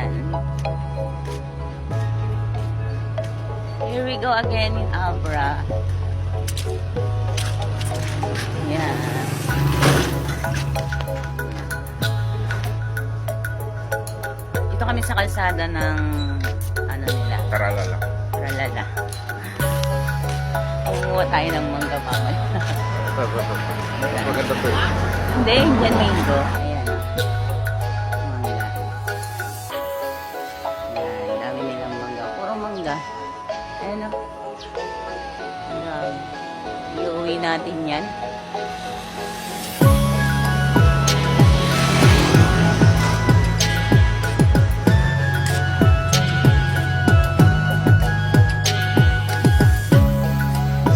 Ayan. Here we go again in Abra. Ayan. Dito kami sa kalsada ng ano nila? Karalala. Karalala. Kumuha tayo ng mangga mamaya. Maganda to eh. Hindi, Indian mango. Ayan. Mangga. Ayan, dami nilang mangga. Puro mangga. Ayan o. Ayan. Iuwi natin yan.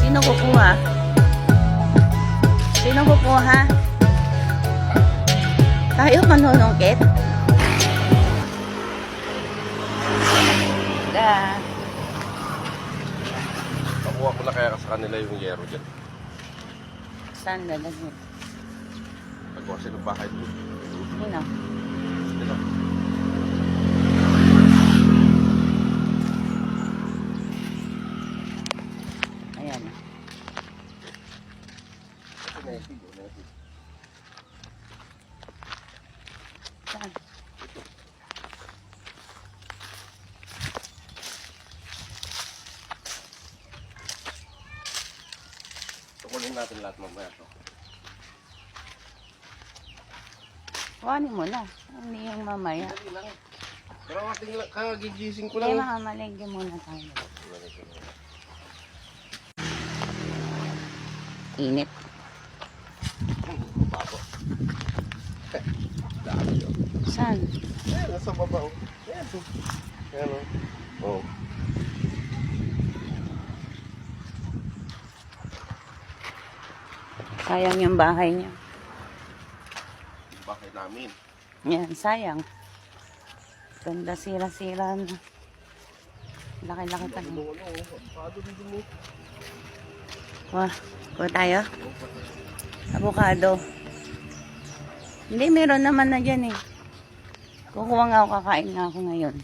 Sino kukuha? Sino kukuha? Tayo manunungkit? Da. Nakuha ko na kaya sa kanila yung yero dyan. Saan lalagyan? Nagawa sila ng bahay doon. Sino? Ito. Ayan. Saan? Tukunin natin lahat mamaya to. Kuhanin mo na. Hindi yung mamaya. Dali lang. Pero ating kagigising ko Hindi, lang. makamaligyo muna tayo. Init. Bago. Dami yun. Saan? Ayan, nasa baba. Oh. Ayan. Ayan o. Oh. Sayang yung bahay niya. Bahay namin. Yan, sayang. Ganda sira-sira na. Laki-laki pa na. Pado dito mo. Wah, kuha tayo? Avocado. Hindi, meron naman na dyan eh. Kukuha nga ako, kakain nga ako ngayon.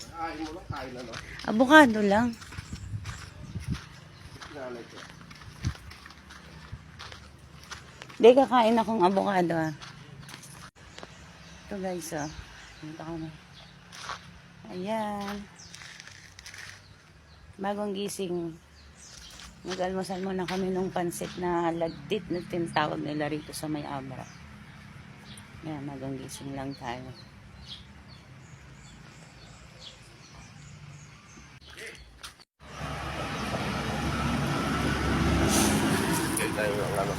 Kain mo lang, kain na no? Avocado lang. Sinalay ko. Hindi, kakain akong avocado ah. Ito guys ah. Punta ko na. Ayan. Bagong gising. Nag-almusal muna kami nung pansit na lagtit na tinatawag nila rito sa may Abra. Ayan, bagong gising lang tayo. Kaya tayo ng ano.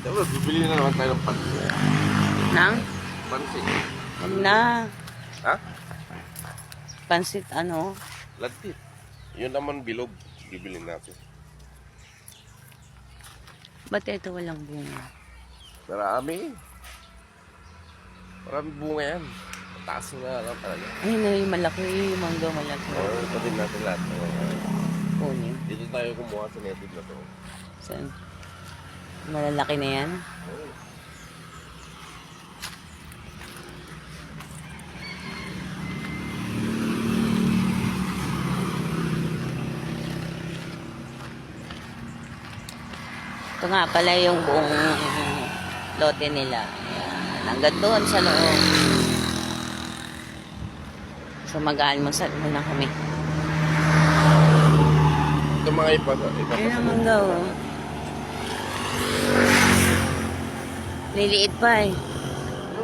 Diba, bibili na naman tayo ng pansit. Nang? Pansit. Huwag na. Ha? Pansit ano? Lagtit. Yun naman bilog. Bibili natin. Ba't ito walang bunga? Marami. Marami bunga yan. Mataas nga lang talaga. Ay, na yung malaki. Yung mangga malaki. Oo, ito din natin lahat. Kunin. Dito tayo kumuha sa native na to. Saan? Malalaki na yan? Oo. Ito nga pala yung buong lote nila. Ayan. Hanggang doon sa loob. So mag-almusal muna kami. Ito mga ipa. Ayun ang mangga oh. Liliit pa eh. Ito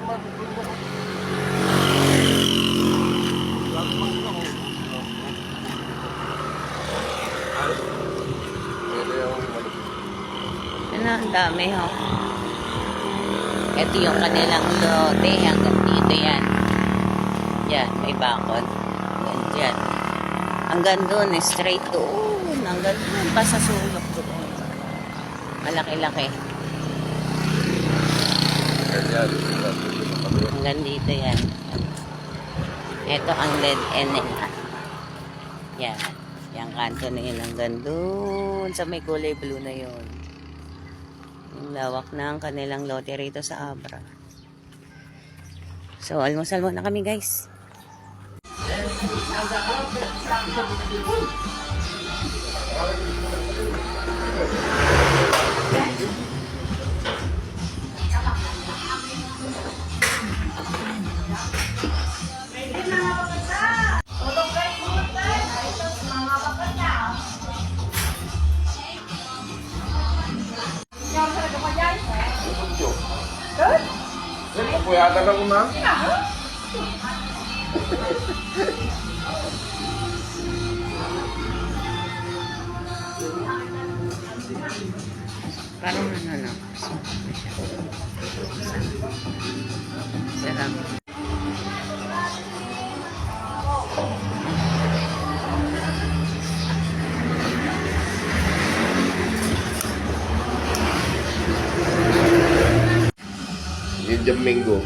yung Ano, ang dami ho. Ito yung kanilang lote. Hanggang dito yan. Yan, may bakod. Yan, dyan. Hanggang doon, straight doon. Hanggang doon, pa sa sulok doon. Malaki-laki. Hanggang dito yan. Ito ang lead end nila. Yan. Yung kanto na yun hanggang doon sa may kulay blue na yun. Yung lawak ng kanilang lote rito sa Abra. So, almusal muna kami guys. Puyatan ako na. Parang ano no. Sarap. Yung Domingo.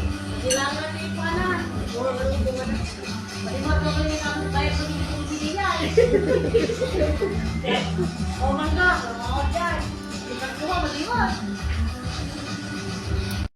Oh my God!